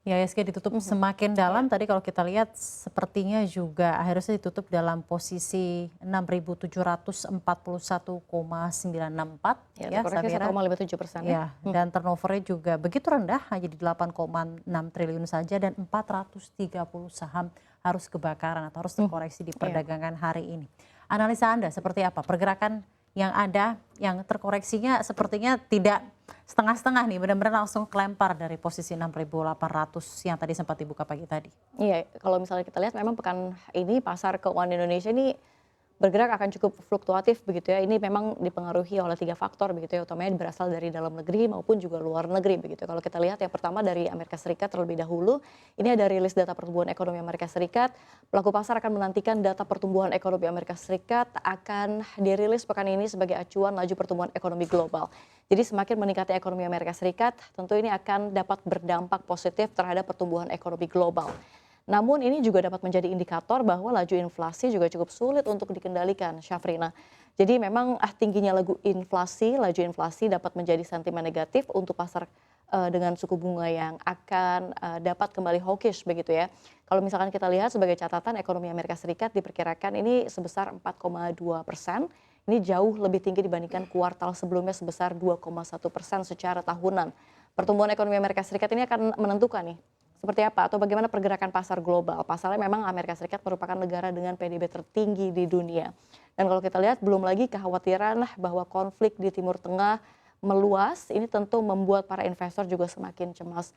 IHSG ditutup semakin Iya. dalam. Tadi kalau kita lihat sepertinya juga akhirnya ditutup dalam posisi 6.741,964 Ya, ya terkoreksi Samira. 1,57% ya. Ya, dan turnovernya juga begitu rendah, hanya di 8,6 triliun saja dan 430 saham harus kebakaran atau harus terkoreksi di Iya. perdagangan hari ini. Analisa Anda seperti apa? Pergerakan yang ada, yang terkoreksinya sepertinya tidak setengah-setengah nih, benar-benar langsung kelempar dari posisi 6.800 yang tadi sempat dibuka pagi tadi. Iya, kalau misalnya kita lihat memang pekan ini pasar keuangan Indonesia ini bergerak akan cukup fluktuatif begitu ya. Ini memang dipengaruhi oleh 3 faktor begitu ya, utamanya berasal dari dalam negeri maupun juga luar negeri begitu. Kalau kita lihat yang pertama dari Amerika Serikat terlebih dahulu, ini ada rilis data pertumbuhan ekonomi Amerika Serikat. Pelaku pasar akan menantikan data pertumbuhan ekonomi Amerika Serikat akan dirilis pekan ini sebagai acuan laju pertumbuhan ekonomi global. Jadi semakin meningkatnya ekonomi Amerika Serikat, tentu ini akan dapat berdampak positif terhadap pertumbuhan ekonomi global. Namun ini juga dapat menjadi indikator bahwa laju inflasi juga cukup sulit untuk dikendalikan, Syafrina. Jadi memang tingginya laju inflasi dapat menjadi sentimen negatif untuk pasar dengan suku bunga yang akan dapat kembali hawkish begitu ya. Kalau misalkan kita lihat sebagai catatan ekonomi Amerika Serikat diperkirakan ini sebesar 4,2%. Ini jauh lebih tinggi dibandingkan kuartal sebelumnya sebesar 2,1% secara tahunan. Pertumbuhan ekonomi Amerika Serikat ini akan menentukan nih seperti apa atau bagaimana pergerakan pasar global. Pasalnya memang Amerika Serikat merupakan negara dengan PDB tertinggi di dunia. Dan kalau kita lihat belum lagi kekhawatiran bahwa konflik di Timur Tengah meluas, ini tentu membuat para investor juga semakin cemas.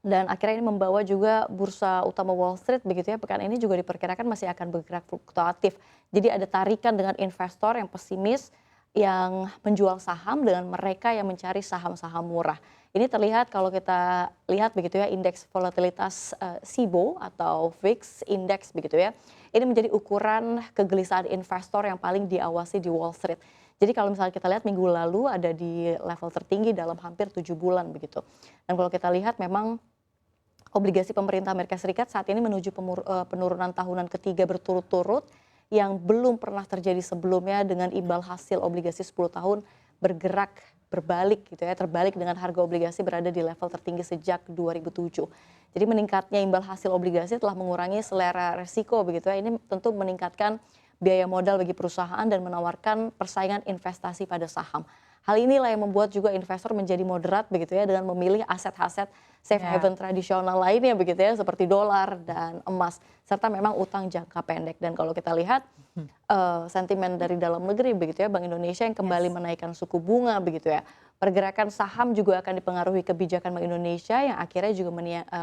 Dan akhirnya ini membawa juga bursa utama Wall Street begitu ya, pekan ini juga diperkirakan masih akan bergerak fluktuatif. Jadi ada tarikan dengan investor yang pesimis yang menjual saham dengan mereka yang mencari saham-saham murah. Ini terlihat kalau kita lihat begitu ya, indeks volatilitas SIBO atau VIX Index begitu ya. Ini menjadi ukuran kegelisahan investor yang paling diawasi di Wall Street. Jadi kalau misalnya kita lihat minggu lalu ada di level tertinggi dalam hampir 7 bulan begitu. Dan kalau kita lihat memang obligasi pemerintah Amerika Serikat saat ini menuju penurunan tahunan ketiga berturut-turut yang belum pernah terjadi sebelumnya dengan imbal hasil obligasi 10 tahun bergerak berbalik gitu ya, terbalik dengan harga obligasi berada di level tertinggi sejak 2007. Jadi meningkatnya imbal hasil obligasi telah mengurangi selera resiko begitu ya. Ini tentu meningkatkan biaya modal bagi perusahaan dan menawarkan persaingan investasi pada saham. Hal inilah yang membuat juga investor menjadi moderat begitu ya dengan memilih aset-aset safe haven tradisional lainnya begitu ya seperti dolar dan emas serta memang utang jangka pendek. Dan kalau kita lihat sentimen dari dalam negeri begitu ya, Bank Indonesia yang kembali menaikkan suku bunga begitu ya. Pergerakan saham juga akan dipengaruhi kebijakan Bank Indonesia yang akhirnya juga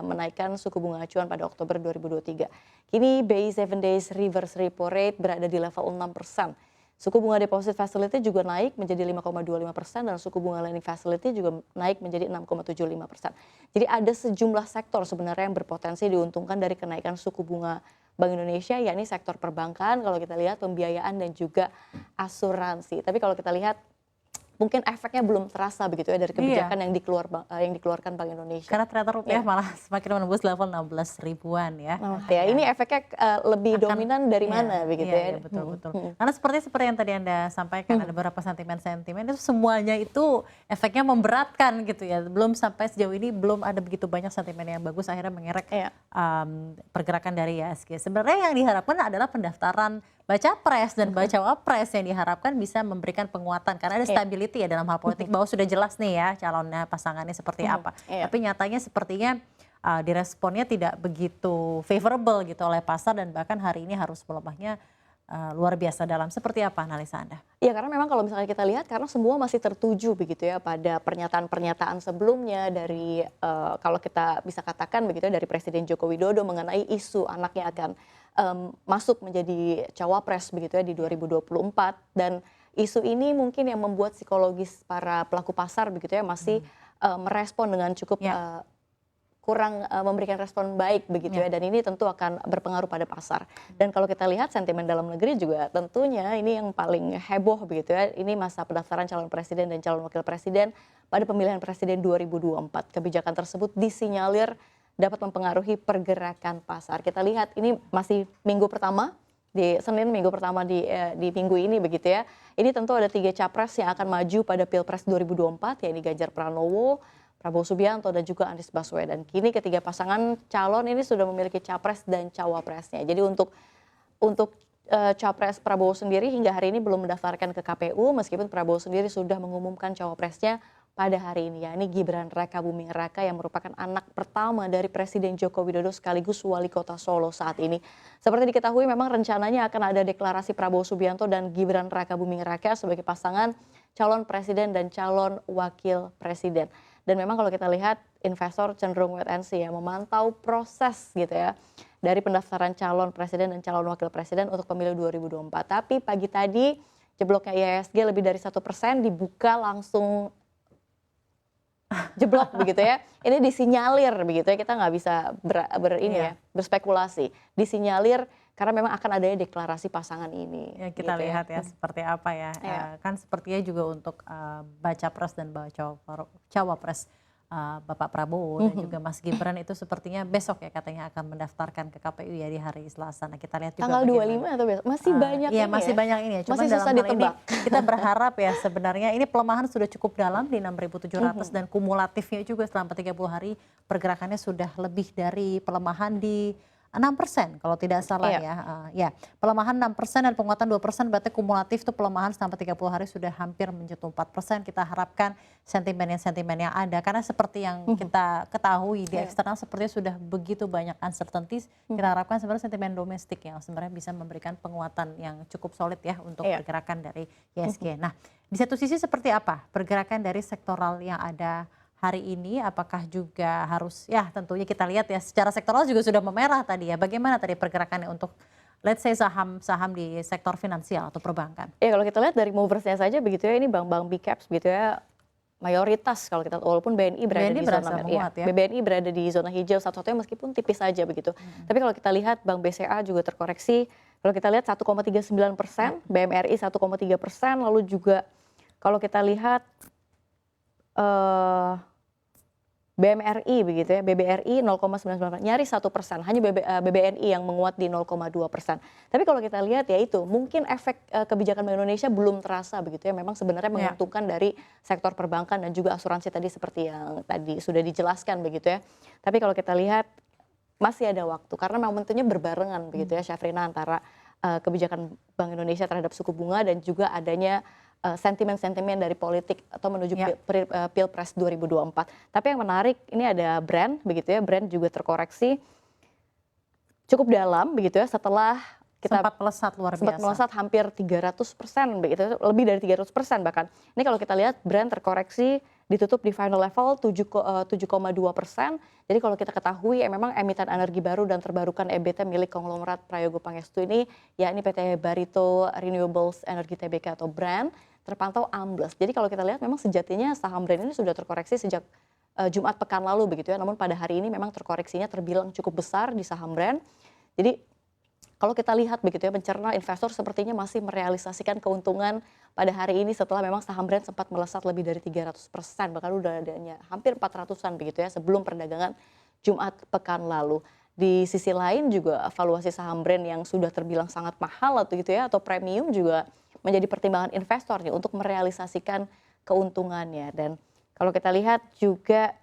menaikkan suku bunga acuan pada Oktober 2023. Kini BI 7 days reverse repo rate berada di level 6%. Suku bunga deposit facility juga naik menjadi 5,25% dan suku bunga lending facility juga naik menjadi 6,75%. Jadi ada sejumlah sektor sebenarnya yang berpotensi diuntungkan dari kenaikan suku bunga Bank Indonesia, yakni sektor perbankan, kalau kita lihat pembiayaan dan juga asuransi. Tapi kalau kita lihat mungkin efeknya belum terasa begitu ya dari kebijakan yang dikeluarkan Bank Indonesia. Karena ternyata rupiah malah semakin menembus level 16 ribuan ya. Ya, ini efeknya lebih dominan dari mana begitu ya. Betul. Karena seperti yang tadi Anda sampaikan, ada beberapa sentimen-sentimen itu semuanya itu efeknya memberatkan gitu ya. Belum sampai sejauh ini belum ada begitu banyak sentimen yang bagus akhirnya mengerek pergerakan dari IHSG. Sebenarnya yang diharapkan adalah pendaftaran baca pres dan baca wapres yang diharapkan bisa memberikan penguatan karena ada stability ya dalam hal politik bahwa sudah jelas nih ya calonnya pasangannya seperti apa. Tapi nyatanya sepertinya diresponnya tidak begitu favorable gitu oleh pasar dan bahkan hari ini harus melemahnya luar biasa dalam. Seperti apa analisa Anda? Ya karena memang kalau misalnya kita lihat karena semua masih tertuju begitu ya pada pernyataan-pernyataan sebelumnya dari kalau kita bisa katakan begitu ya dari Presiden Joko Widodo mengenai isu anaknya akan masuk menjadi cawapres begitu ya di 2024 dan isu ini mungkin yang membuat psikologis para pelaku pasar begitu ya masih merespon dengan cukup kurang memberikan respon baik begitu ya dan ini tentu akan berpengaruh pada pasar. Dan kalau kita lihat sentimen dalam negeri juga tentunya ini yang paling heboh begitu ya. Ini masa pendaftaran calon presiden dan calon wakil presiden pada pemilihan presiden 2024. Kebijakan tersebut disinyalir dapat mempengaruhi pergerakan pasar. Kita lihat ini masih minggu pertama di Senin minggu pertama di minggu ini begitu ya. Ini tentu ada 3 capres yang akan maju pada Pilpres 2024 yakni Ganjar Pranowo, Prabowo Subianto dan juga Anies Baswedan. Kini ketiga pasangan calon ini sudah memiliki capres dan cawapresnya. Jadi untuk capres Prabowo sendiri hingga hari ini belum mendaftarkan ke KPU, meskipun Prabowo sendiri sudah mengumumkan cawapresnya pada hari ini, yakni Gibran Rakabuming Raka yang merupakan anak pertama dari Presiden Joko Widodo sekaligus wali kota Solo saat ini. Seperti diketahui memang rencananya akan ada deklarasi Prabowo Subianto dan Gibran Rakabuming Raka sebagai pasangan calon presiden dan calon wakil presiden. Dan memang kalau kita lihat investor cenderung wait and see ya, memantau proses gitu ya dari pendaftaran calon presiden dan calon wakil presiden untuk pemilu 2024. Tapi pagi tadi jebloknya IHSG lebih dari 1% dibuka langsung jeblok begitu ya. Ini disinyalir begitu ya, kita nggak bisa berspekulasi. Disinyalir karena memang akan adanya deklarasi pasangan ini. Ya, kita gitu lihat ya seperti apa ya. Kan sepertinya juga untuk baca pres dan baca cawapres Bapak Prabowo dan juga Mas Gibran itu sepertinya besok ya katanya akan mendaftarkan ke KPU ya di hari Selasa. Nah, kita lihat juga tanggal 25 atau besok masih banyak iya, ini masih ya. banyak ini ya. Cuman Masih dalam susah hal ditebak. ini kita berharap ya sebenarnya ini pelemahan sudah cukup dalam di 6.700 dan kumulatifnya juga selama 30 hari pergerakannya sudah lebih dari pelemahan di 6% kalau tidak salah ya. Ya, pelemahan 6% dan penguatan 2% berarti kumulatif itu pelemahan selama 30 hari sudah hampir menyentuh 4%. Kita harapkan sentimen yang ada karena seperti yang kita ketahui di eksternal sepertinya sudah begitu banyak uncertainties. Kita harapkan sebenarnya sentimen domestik yang sebenarnya bisa memberikan penguatan yang cukup solid ya untuk pergerakan dari IHSG. Nah, di satu sisi seperti apa pergerakan dari sektoral yang ada hari ini, apakah juga harus ya tentunya kita lihat ya secara sektoral juga sudah memerah tadi ya. Bagaimana tadi pergerakannya untuk let's say saham-saham di sektor finansial atau perbankan? Ya kalau kita lihat dari moversnya saja begitu ya, ini bank-bank big caps begitu ya, mayoritas kalau kita walaupun BNI berada di zona merah, ya. BBNI berada di zona hijau satu-satunya meskipun tipis saja begitu. Tapi kalau kita lihat Bank BCA juga terkoreksi. Kalau kita lihat 1,39%, BMRI 1,3%, lalu juga kalau kita lihat BMRI begitu ya, BBRI 0,99%, nyaris 1%, hanya BBNI yang menguat di 0,2%. Tapi kalau kita lihat ya itu, mungkin efek kebijakan Bank Indonesia belum terasa begitu ya, memang sebenarnya menguntungkan dari sektor perbankan dan juga asuransi tadi seperti yang tadi sudah dijelaskan begitu ya. Tapi kalau kita lihat masih ada waktu, karena momentumnya berbarengan begitu ya Syafrina antara kebijakan Bank Indonesia terhadap suku bunga dan juga adanya sentimen-sentimen dari politik atau menuju Pilpres 2024. Tapi yang menarik ini ada Brent begitu ya, Brent juga terkoreksi cukup dalam begitu ya setelah kita sempat melesat luar biasa. Sempat melesat hampir 300% begitu, lebih dari 300% bahkan. Ini kalau kita lihat Brent terkoreksi ditutup di final level 7,2%. Jadi kalau kita ketahui memang emiten energi baru dan terbarukan EBT milik konglomerat Prayogo Pangestu ini yakni PT Barito Renewables Energy Tbk atau Brent terpantau ambles. Jadi kalau kita lihat memang sejatinya saham Brent ini sudah terkoreksi sejak Jumat pekan lalu begitu ya. Namun pada hari ini memang terkoreksinya terbilang cukup besar di saham Brent. Jadi kalau kita lihat begitu ya, mencerna investor sepertinya masih merealisasikan keuntungan pada hari ini setelah memang saham Brent sempat melesat lebih dari 300%, bahkan udah adanya hampir 400-an begitu ya sebelum perdagangan Jumat pekan lalu. Di sisi lain juga valuasi saham Brent yang sudah terbilang sangat mahal atau gitu ya atau premium juga menjadi pertimbangan investor nih untuk merealisasikan keuntungannya. Dan kalau kita lihat juga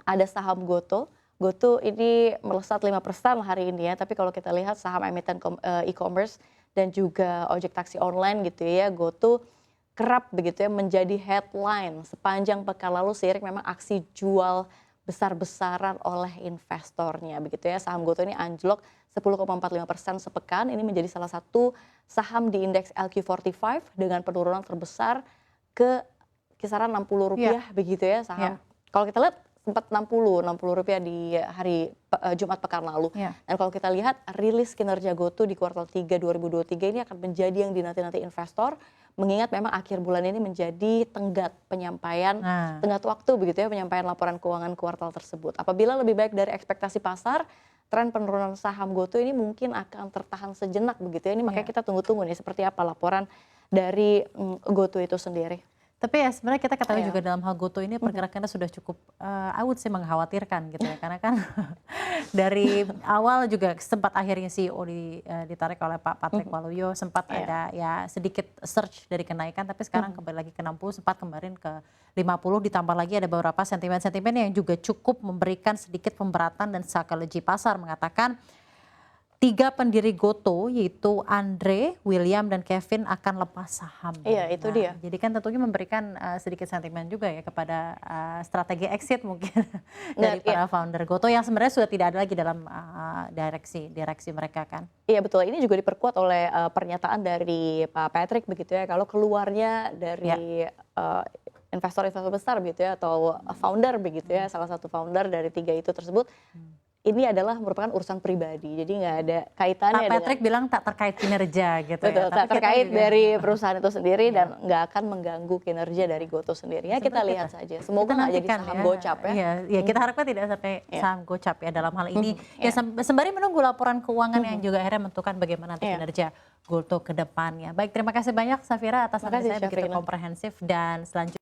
ada saham GoTo ini melesat 5% hari ini ya, tapi kalau kita lihat saham emiten e-commerce dan juga ojek taksi online gitu ya, GoTo kerap begitu ya menjadi headline sepanjang pekan lalu seiring memang aksi jual besar-besaran oleh investornya begitu ya. Saham GoTo ini anjlok 10,45% sepekan, ini menjadi salah satu saham di indeks LQ45 dengan penurunan terbesar ke kisaran Rp60 begitu ya saham. Kalau kita lihat sempat 60 rupiah di hari Jumat pekan lalu. Dan kalau kita lihat rilis kinerja GoTo di kuartal 3 2023 ini akan menjadi yang dinanti-nanti investor, mengingat memang akhir bulan ini menjadi tenggat penyampaian tenggat waktu begitu ya penyampaian laporan keuangan kuartal tersebut. Apabila lebih baik dari ekspektasi pasar, tren penurunan saham GoTo ini mungkin akan tertahan sejenak begitu ya. Ini makanya kita tunggu-tunggu nih seperti apa laporan dari GoTo itu sendiri. Tapi ya sebenarnya kita ketahui Iya. juga dalam hal GoTo ini pergerakannya sudah cukup I would say mengkhawatirkan gitu ya. Karena kan dari awal juga sempat akhirnya CEO ditarik oleh Pak Patrick Waluyo, sempat Iya. ada ya sedikit surge dari kenaikan, tapi sekarang kembali lagi ke 60, sempat kemarin ke 50, ditambah lagi ada beberapa sentimen-sentimen yang juga cukup memberikan sedikit pemberatan, dan psychology pasar mengatakan 3 pendiri GoTo yaitu Andre, William, dan Kevin akan lepas saham. Iya, itu dia. Jadi kan tentunya memberikan sedikit sentimen juga ya kepada strategi exit mungkin dari para founder GoTo yang sebenarnya sudah tidak ada lagi dalam direksi mereka kan. Iya betul, ini juga diperkuat oleh pernyataan dari Pak Patrick begitu ya, kalau keluarnya dari investor-investor besar begitu ya, atau founder begitu ya, salah satu founder dari 3 itu tersebut, ini adalah merupakan urusan pribadi, jadi nggak ada kaitannya Pak Patrick bilang tak terkait kinerja gitu betul, ya. tak terkait dari perusahaan itu sendiri dan nggak akan mengganggu kinerja dari GoTo sendiri. Ya kita lihat saja, semoga nggak jadi saham gocap ya. Iya, kita harapkan tidak sampai saham gocap ya dalam hal ini. Ya sembari menunggu laporan keuangan yang juga akhirnya menentukan bagaimana nanti kinerja GoTo ke depannya. Baik, terima kasih banyak Safira atas analisis begitu komprehensif, dan selanjutnya